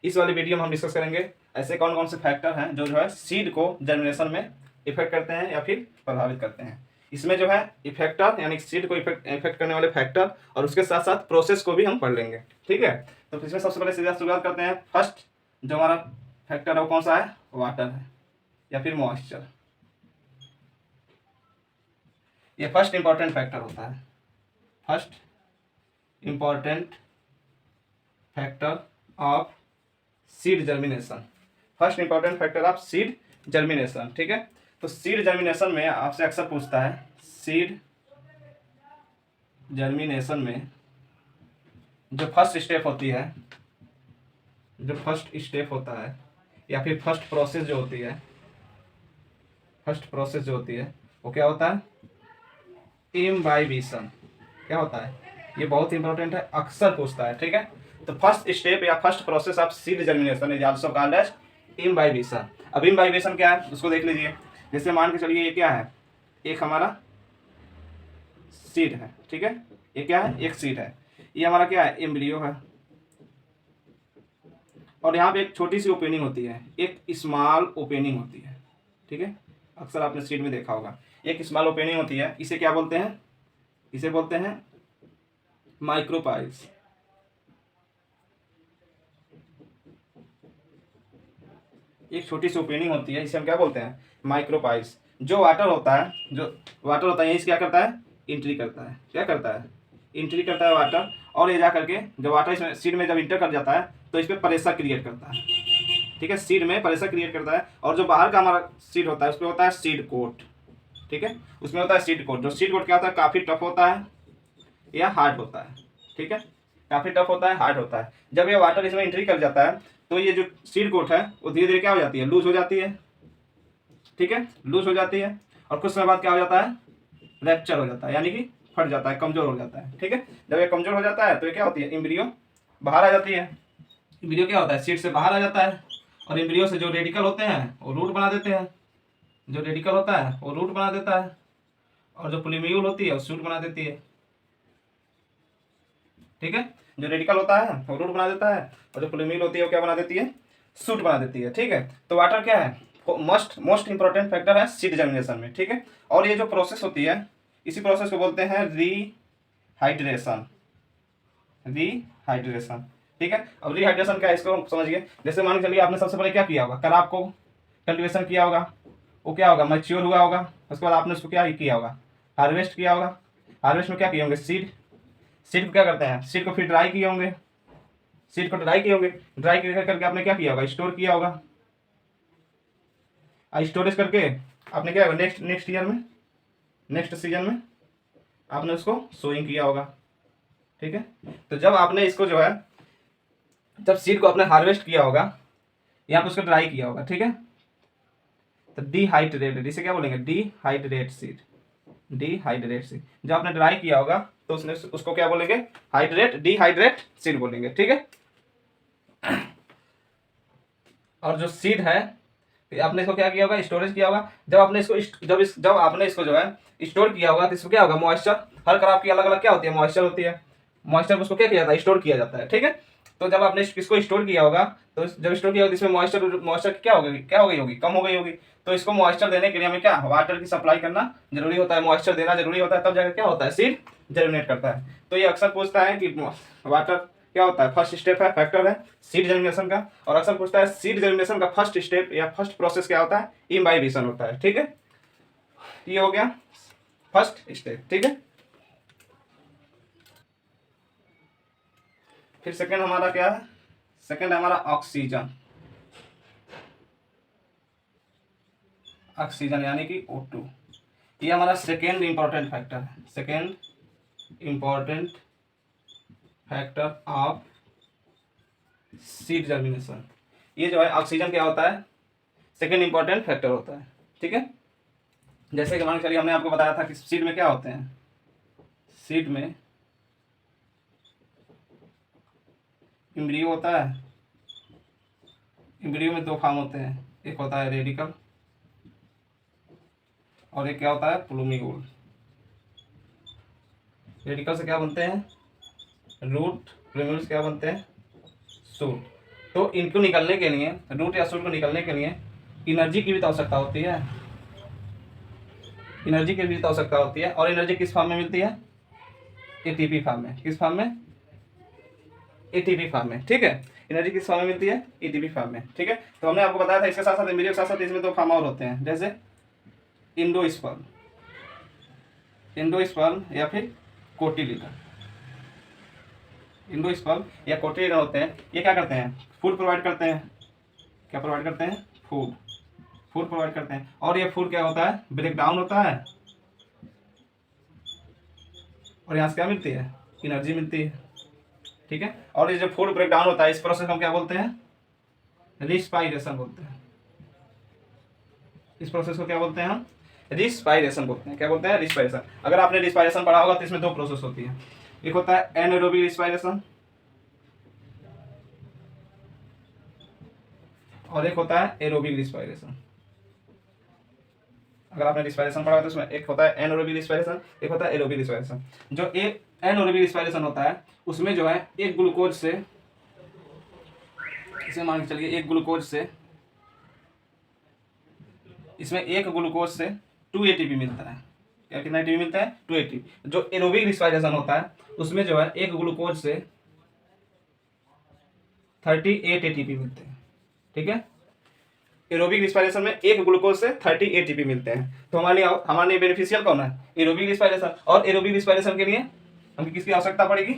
इस वाले वीडियो में हम डिस्कस करेंगे ऐसे कौन कौन से फैक्टर हैं जो है सीड को जर्मिनेशन में इफेक्ट करते हैं या फिर प्रभावित करते हैं। इसमें जो है इफेक्टर यानी सीड को इफेक्ट करने वाले फैक्टर और उसके साथ साथ प्रोसेस को भी हम पढ़ लेंगे। ठीक है, तो इसमें सबसे पहले सीधा शुरुआत करते हैं। फर्स्ट जो हमारा फैक्टर है वो कौन सा है? वाटर है या फिर मॉइस्चर। ये फर्स्ट इंपॉर्टेंट फैक्टर होता है, first important factor of seed germination, first important factor of seed germination. ठीक है, तो सीड जर्मिनेशन में आपसे अक्सर पूछता है, सीड जर्मिनेशन में जो फर्स्ट स्टेप होती है, जो फर्स्ट स्टेप होता है या फिर फर्स्ट प्रोसेस जो होती है, फर्स्ट प्रोसेस जो होती है वो क्या होता है? इम्बाइबिशन। क्या होता है? ये बहुत इंपॉर्टेंट है, अक्सर पूछता है। ठीक है, तो फर्स्ट स्टेप या first process of seed germination is also called as imbibition. अब इम्बाइबिशन क्या है उसको देख लीजिए। जैसे मान के चलिए ये क्या है? एक हमारा सीड है। ठीक है, ये क्या है? एक सीड है। ये हमारा क्या है? एम्ब्रियो है। और यहाँ पे एक छोटी सी ओपनिंग होती है, एक स्मॉल ओपनिंग होती है। ठीक है, अक्सर आपने सीड में देखा होगा, एक स्मॉल ओपनिंग होती है। इसे क्या बोलते हैं? इसे बोलते हैं माइक्रोपाइल्स। एक छोटी सी ओपनिंग होती है, इसे हम क्या बोलते हैं? माइक्रोपाइल्स। जो वाटर होता है, यही क्या करता है? एंट्री करता है। क्या करता है? एंट्री करता है वाटर। और ये जा करके जब वाटर इसमें सीड में जब इंटर कर जाता है तो इस पर प्रेशर क्रिएट करता है। ठीक है, सीड में प्रेशर क्रिएट करता है। और जो बाहर का हमारा सीड होता है उस पर होता है सीड कोट। ठीक है, उसमें होता है सीड कोट। जो सीड कोट क्या होता है? काफ़ी टफ होता है या हार्ड होता है। ठीक है, काफ़ी टफ होता है, हार्ड होता है। जब ये वाटर इसमें एंट्री कर जाता है तो ये जो सीड कोट है वो धीरे धीरे क्या हो जाती है? लूज हो जाती है। ठीक है, लूज हो जाती है और कुछ समय बाद क्या हो जाता है? रैप्चर हो जाता है, यानी कि फट जाता है, कमजोर हो जाता है। ठीक है, जब ये कमजोर हो जाता है तो ये क्या होती है? एम्ब्रियो बाहर आ जाती है। एम्ब्रियो क्या होता है? सीड से बाहर आ जाता है और एम्ब्रियो से जो रेडिकल होते हैं वो रूट बना देते हैं। जो रेडिकल होता है वो रूट बना देता है और जो प्लूम्यूल होती है वो शूट बना देती है। ठीक है, जो रेडिकल होता है वो रूट बना देता है और जो प्लूम्यूल होती है वो क्या बना देती है? शूट बना देती है। ठीक है, तो वाटर क्या है? मोस्ट इंपॉर्टेंट फैक्टर है सीड जर्मिनेशन में। ठीक है, और ये जो प्रोसेस होती है इसी प्रोसेस को बोलते हैं रीहाइड्रेशन। रीहाइड्रेशन। ठीक है, अब रीहाइड्रेशन क्या है इसको समझिए। जैसे मान के चलिए आपने सबसे पहले क्या किया होगा? खराब को कल्टीवेशन किया होगा, वो क्या होगा? मैच्योर हुआ होगा। उसके बाद आपने उसको क्या किया होगा? हार्वेस्ट किया होगा। हार्वेस्ट में क्या किए होंगे? सीड को क्या करते हैं? सीड को फिर ड्राई किए होंगे। सीड को ड्राई किए होंगे। ड्राई करके आपने क्या किया होगा? स्टोर किया होगा। स्टोरेज करके आपने क्या होगा? नेक्स्ट ईयर में, नेक्स्ट सीजन में आपने उसको सोइंग किया होगा। ठीक है, तो जब आपने इसको जो है, जब सीड को आपने हार्वेस्ट किया होगा, यहाँ पे उसको ड्राई किया होगा। ठीक है, तो डिहाइड्रेटेड, इसे क्या बोलेंगे? Dehydrate seed. डिहाइड्रेट सीड जब आपने ड्राई किया होगा तो उसने उसको क्या बोलेंगे? डिहाइड्रेट सीड बोलेंगे। ठीक है, और जो सीड है आपने इसको क्या किया होगा? स्टोरेज किया होगा। जब आपने इसको जब आपने इसको जो है स्टोर किया होगा तो इसको क्या होगा? मॉइस्चर। हर क्रॉप की अलग अलग क्या होती है? मॉइस्चर होती है। मॉइस्चर को उसको क्या किया जाता है? स्टोर किया जाता है। ठीक है, तो जब आपने इसको स्टोर किया होगा तो जब स्टोर किया होगा इसमें मॉइस्चर क्या हो गई होगी? कम हो गई होगी। तो इसको मॉइस्चर देने के लिए हमें क्या? वाटर की सप्लाई करना जरूरी होता है, मॉइस्चर देना जरूरी होता है, तब जाकर क्या होता है? सीड जर्मिनेट करता है। तो ये अक्सर पूछता है कि वाटर क्या होता है? फर्स्ट स्टेप है, फैक्टर है सीड जर्मिनेशन का। और अक्सर पूछता है सीड जर्मिनेशन का फर्स्ट स्टेप या फर्स्ट प्रोसेस क्या होता है? इम्बाइबिशन होता है। ठीक है, ये हो गया फर्स्ट स्टेप। ठीक है, फिर सेकंड हमारा क्या है? सेकंड है हमारा ऑक्सीजन। ऑक्सीजन यानी कि O2। ये हमारा सेकेंड इंपॉर्टेंट फैक्टर है, second important factor of seed germination. ये जो है ऑक्सीजन क्या होता है? सेकेंड इंपॉर्टेंट फैक्टर होता है। ठीक है, जैसे कि मान चलिए हमने आपको बताया था कि सीड में क्या होते हैं? सीड में एम्ब्रियो होता है। एम्ब्रियो में दो फॉर्म होते हैं, एक होता है रेडिकल और एक क्या होता है? प्लूम्यूल। रेडिकल से क्या बनते हैं? रूट। प्लूम्यूल से क्या बनते हैं? शूट। तो इनको निकलने के लिए, रूट या शूट को निकलने के लिए एनर्जी की भी तो आवश्यकता होती है, एनर्जी की भी तो आवश्यकता होती है। और एनर्जी किस फॉर्म में मिलती है? एटीपी फॉर्म में। किस फॉर्म में? एटीपी फॉर्म में। ठीक है, एनर्जी किस फॉर्म में मिलती है? एटीपी फॉर्म में। ठीक है, तो हमने आपको बताया था इसके साथ साथ एम्ब्रियो के साथ साथ इसमें दो फॉर्म और होते हैं, जैसे इंडोस्पर्म, इंडोस्पर्म या फिर कोटिलिडन। इंडोस्पर्म या कोटिलिडन होते हैं, ये क्या करते हैं? फूड प्रोवाइड करते हैं। क्या प्रोवाइड करते हैं? फूड, फूड प्रोवाइड करते हैं। और ये फूड क्या होता है? ब्रेक डाउन होता है, और यहाँ से क्या मिलती है? एनर्जी मिलती है। ठीक है, और ये जो फूड ब्रेक डाउन होता है इस प्रोसेस को हम क्या बोलते हैं? रिस्पाइरेशन बोलते हैं। इस प्रोसेस को क्या बोलते हैं हम? रिस्पाइरेशन बोलते हैं। क्या बोलते हैं? रिस्पाइरेशन। अगर आपने रिस्पाइरेशन पढ़ा होगा तो इसमें दो प्रोसेस होती है, एक होता है एनारोबिक रिस्पाइरेशन और एक होता है एरोबिक रिस्पाइरेशन। अगर आपने रिस्पायरेशन पढ़ा तो उसमें एक होता है एनारोबिक रिस्पायरेशन, एक होता है एरोबिक रिस्पायरेशन। जो एक एनारोबिक रिस्पायरेशन होता है उसमें जो है एक ग्लूकोज से, इसे मान के चलिए एक ग्लूकोज से, इसमें एक ग्लूकोज से 2 एटीपी मिलता है। क्या कितना एटीपी मिलता है? 2 एटीपी। जो एरोबिक रिस्पायरेशन होता है उसमें जो है एक ग्लूकोज से 38 एटीपी मिलते हैं। ठीक है, एरोबिक रिस्पायरेशन में एक ग्लूकोज से 30 एटीपी मिलते हैं। तो हमारे लिए बेनिफिशियल कौन है? Aerobic respiration. और एरोबिक रिस्पायरेशन के लिए हमें किसकी आवश्यकता पड़ेगी?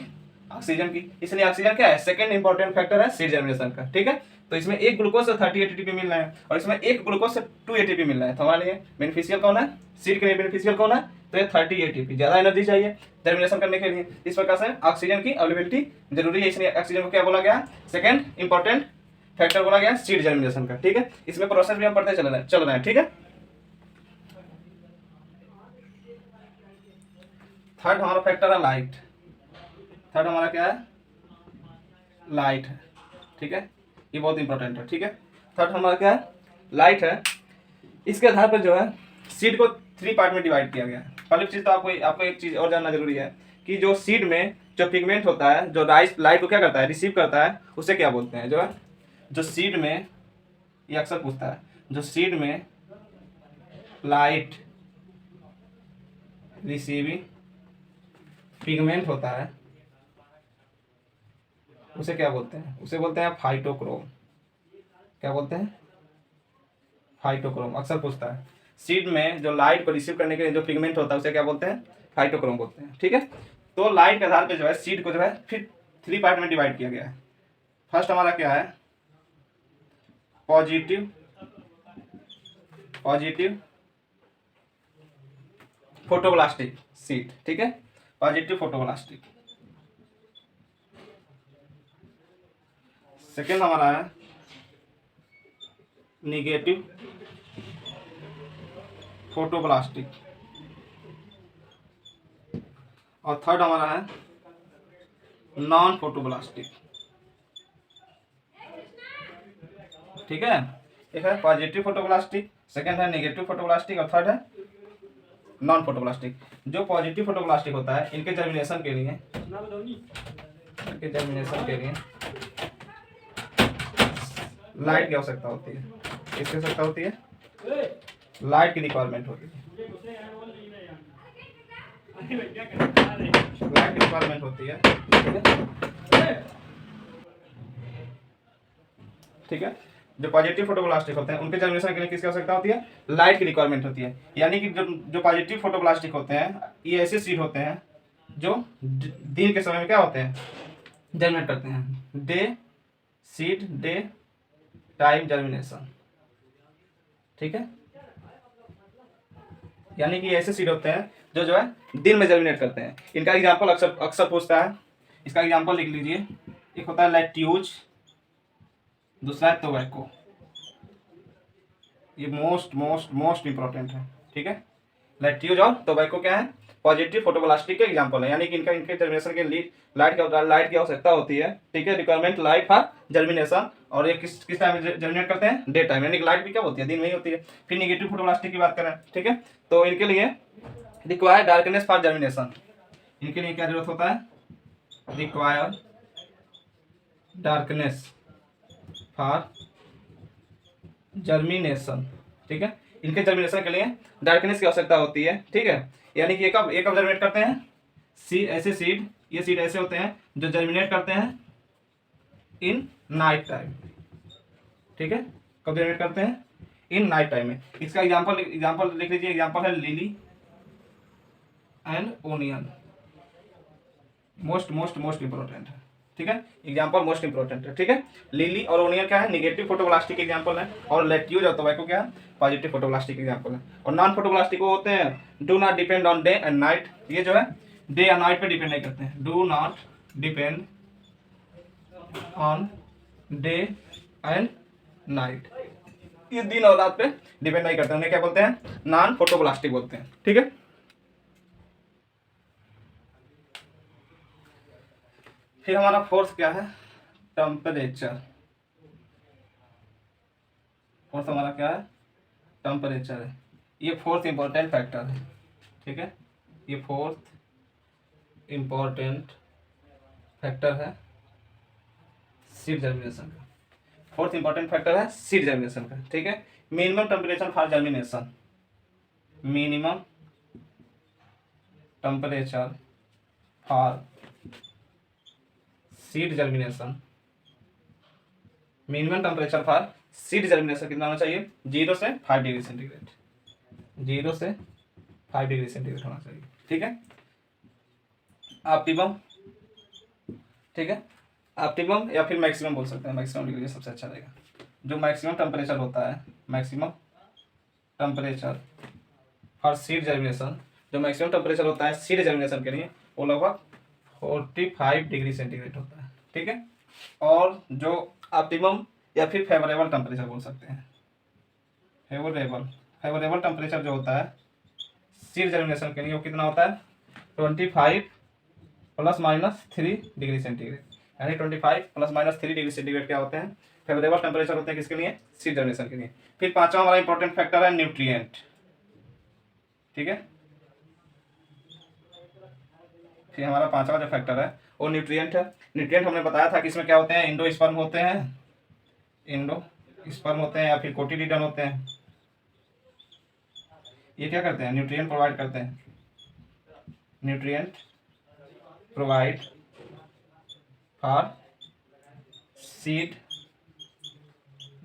ऑक्सीजन की। इसलिए ऑक्सीजन क्या है? सेकंड इंपॉर्टेंट फैक्टर है सीड जर्मिनेशन का। ठीक है, तो इसमें एक ग्लूकोज से 30 एटीपी मिल रहा है और इसमें एक ग्लूकोज से 2 एटीपी मिल रहा है। तो हमारे लिए बेनिफिशियल कौन है? सीड के लिए बेनिफिशियल कौन है? तो ये 30 एटीपी, ज्यादा एनर्जी चाहिए जर्मिनेशन करने के लिए। इस प्रकार से ऑक्सीजन की अवेलेबिलिटी जरूरी है, इसलिए ऑक्सीजन को क्या बोला गया? सेकंड इंपॉर्टेंट फैक्टर बोला गया सीड जर्मिनेशन का। ठीक है, इसमें प्रोसेस भी हम पढ़ते चल रहे हैं। ठीक है, थर्ड हमारा फैक्टर है लाइट। थर्ड हमारा क्या है? लाइट है। ठीक है, ये बहुत इंपॉर्टेंट है। ठीक है, थर्ड हमारा क्या है? लाइट है। इसके आधार पर जो है सीड को 3 पार्ट में डिवाइड किया गया है। पहली चीज तो आपको एक चीज और जानना जरूरी है कि जो सीड में जो पिगमेंट होता है, जो लाइट को क्या करता है? रिसीव करता है, उसे क्या बोलते हैं? जो है जो सीड में, ये अक्सर पूछता है, जो सीड में लाइट रिसीविंग पिगमेंट होता है उसे क्या बोलते हैं? उसे बोलते हैं फाइटोक्रोम। क्या बोलते हैं? फाइटोक्रोम। अक्सर पूछता है सीड में जो लाइट को रिसीव करने के लिए जो पिगमेंट होता है उसे क्या बोलते हैं? फाइटोक्रोम बोलते हैं। ठीक है, तो लाइट के आधार पे जो है सीड को जो है फिर 3 पार्ट में डिवाइड किया गया है। फर्स्ट हमारा क्या है? Positive photoblastic seed. ठीक है, पॉजिटिव फोटोब्लास्टिक। सेकेंड हमारा है निगेटिव फोटोब्लास्टिक और थर्ड हमारा है नॉन फोटोब्लास्टिक। ठीक है, एक है पॉजिटिव फोटोब्लास्टिक, सेकेंड है नेगेटिव फोटोब्लास्टिक और थर्ड है नॉन फोटोब्लास्टिक। जो पॉजिटिव फोटोब्लास्टिक होता है इनके जर्मिनेशन के लिए लाइट की आवश्यकता होती है। किसकी आवश्यकता होती है? लाइट की रिक्वायरमेंट होती है। लाइट की रिक्वायरमेंट होती है। ठीक है, जो पॉजिटिव फोटोब्लास्टिक होते हैं उनके जर्मिनेशन के लिए किसकी आवश्यकता होती है? लाइट की रिक्वायरमेंट होती है। यानी कि जो पॉजिटिव फोटोब्लास्टिक होते हैं ये ऐसे सीड होते हैं जो दिन के समय में क्या होते हैं? जर्मिनेट करते हैं। Day time germination. ठीक है, यानी कि ऐसे सीड होते हैं जो है दिन में जर्मिनेट करते हैं। इनका एग्जांपल अक्सर पूछता है। इसका एग्जांपल लिख लीजिए। एक होता है लैट्यूज, दूसरा है टोबैको। ये मोस्ट इंपॉर्टेंट है। ठीक है, लैट्यूज और टोबैको क्या है? पॉजिटिव फोटोब्लास्टिक के एग्जांपल है। यानी कि इनके जर्मिनेशन के लिए लाइट की आवश्यकता होती है। ठीक है, रिक्वायरमेंट लाइट फॉर जर्मिनेशन। और ये किस टाइम में जर्मिनेट करते हैं? Day time. यानी कि लाइट भी क्या होती है? दिन में ही होती है। फिर निगेटिव फोटोब्लास्टिक की बात करें, ठीक है, तो इनके लिए रिक्वायर डार्कनेस फॉर जर्मिनेशन। इनके लिए क्या जरूरत होता है? रिक्वायर डार्कनेस फॉर जर्मिनेशन, ठीक है। इनके जर्मिनेशन के लिए डार्कनेस की आवश्यकता होती है, ठीक है। यानी कि ये कब जर्मिनेट करते हैं, ऐसे सीड, ये सीड ऐसे होते हैं जो जर्मिनेट करते हैं इन नाइट टाइम, ठीक है। कब जर्मिनेट करते हैं, इन नाइट टाइम में। इसका एग्जांपल लिख लीजिए, एग्जांपल है lily and onion, most important है, ठीक है। एग्जांपल मोस्ट इंपॉर्टेंट है, ठीक है। लिली और ओनियन क्या है, निगेटिव फोटोब्लास्टिक एग्जांपल है, और लेट्यूज और टोबैको क्या है, पॉजिटिव फोटोब्लास्टिक एग्जांपल है। और नॉन फोटोब्लास्टिक वो होते हैं do not depend on day and night, ये जो है डे या नाइट पे डिपेंड नहीं करते हैं, do not depend on day and night, ये दिन और रात पे डिपेंड नहीं करते, उन्हें क्या बोलते हैं, नॉन फोटोब्लास्टिक बोलते हैं, ठीक है। फिर हमारा फोर्थ क्या है, टेम्परेचर। फोर्थ हमारा क्या है, टेम्परेचर है। ये फोर्थ इंपॉर्टेंट फैक्टर है, ठीक है। ये फोर्थ इंपॉर्टेंट फैक्टर है सीड जर्मिनेशन का, फोर्थ इंपॉर्टेंट फैक्टर है सीड जर्मिनेशन का, ठीक है। Minimum temperature for germination, minimum temperature for seed germination, minimum temperature for seed germination कितना होना चाहिए, 0 से 5 डिग्री सेंटीग्रेड, 0 से 5 डिग्री सेंटीग्रेड होना चाहिए, ठीक है। ऑप्टिमम, ठीक है, ऑप्टिमम या फिर मैक्सिमम बोल सकते हैं, मैक्सिमम लिख लीजिए सबसे अच्छा रहेगा। जो मैक्सिमम टेम्परेचर होता है, maximum temperature for seed germination, जो मैक्सिमम टेम्परेचर होता है सीड जर्मिनेशन के लिए वो लगभग 45 डिग्री सेंटीग्रेड होता है, ठीक है। और जो ऑप्टिमम या फिर फेवरेबल टेम्परेचर बोल सकते हैं, फेवरेबल टेम्परेचर जो होता है सीड जर्मिनेशन के लिए वो कितना होता है, 25 ± 3 डिग्री सेंटीग्रेड, यानी 25 ± 3 डिग्री सेंटीग्रेड क्या होते हैं, फेवरेबल टेम्परेचर होते हैं किसके लिए, सीड जर्मिनेशन के लिए। फिर पांचवा हमारा इंपॉर्टेंट फैक्टर है न्यूट्रिएंट, ठीक है। फिर हमारा पांचवा जो फैक्टर है वो न्यूट्रिएंट है। न्यूट्रिएंट हमने बताया था कि इसमें क्या होते हैं, इंडोस्पर्म होते हैं या फिर कोटिलीडन होते हैं। ये क्या करते हैं, न्यूट्रिएंट प्रोवाइड करते हैं, nutrient provide for seed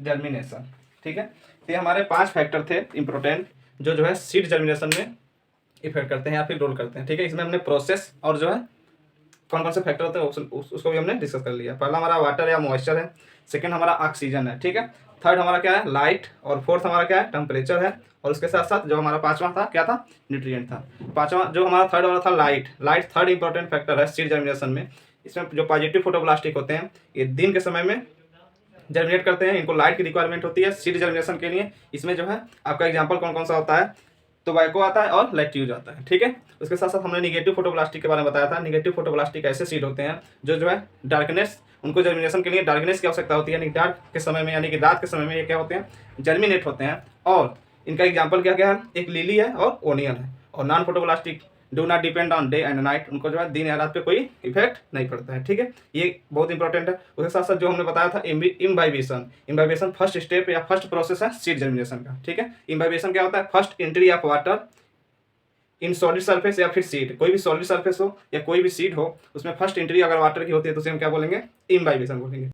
germination, ठीक है। ये हमारे 5 फैक्टर थे इंपॉर्टेंट जो है सीड जर्मिनेशन में इफेक्ट करते हैं या फिर रोल करते हैं, ठीक है। इसमें हमने प्रोसेस और जो है कौन कौन से फैक्टर होते हैं उसको भी हमने डिस्कस कर लिया। पहला हमारा वाटर या मॉइस्चर है, सेकंड हमारा ऑक्सीजन है, ठीक है। थर्ड हमारा क्या है, लाइट, और फोर्थ हमारा क्या है, टेम्परेचर है। और उसके साथ साथ जो हमारा पांचवा था क्या था, न्यूट्रिएंट था। पांचवा जो हमारा थर्ड वाला था लाइट थर्ड इंपॉर्टेंट फैक्टर है सीड जर्मिनेशन में। इसमें जो पॉजिटिव फोटोब्लास्टिक होते हैं ये दिन के समय में जर्मिनेट करते हैं, इनको लाइट की रिक्वायरमेंट होती है सीड जर्मिनेशन के लिए। इसमें जो है आपका एग्जांपल कौन कौन सा होता है, टोबैको आता है और लेट्यूज आता है, ठीक है। उसके साथ साथ हमने निगेटिव फोटोब्लास्टिक के बारे में बताया था। निगेटिव फोटोब्लास्टिक ऐसे सीड होते हैं जो है डार्कनेस, उनको जर्मिनेशन के लिए डार्कनेस की आवश्यकता होती है, यानी डार्क के समय में यानी कि रात के समय में ये क्या होते हैं, जर्मिनेट होते हैं। और इनका एग्जाम्पल क्या क्या है, एक लिली है और ओनियन है। और non photoblastic do not depend on day and night, उनको जो है दिन या रात पे कोई इफेक्ट नहीं पड़ता है, ठीक है। ये बहुत इंपॉर्टेंट है। उसके साथ साथ जो हमने बताया था इम्बाइबेशन फर्स्ट स्टेप या फर्स्ट प्रोसेस है सीड जर्मिनेशन का, ठीक है। इम्बाइबेशन क्या होता है, first entry of water in solid surface या फिर सीड, कोई भी सॉलिड सरफेस हो या कोई भी सीड हो उसमें फर्स्ट एंट्री अगर वाटर की होती है तो उसे हम क्या बोलेंगे, इम्बाइबेशन बोलेंगे।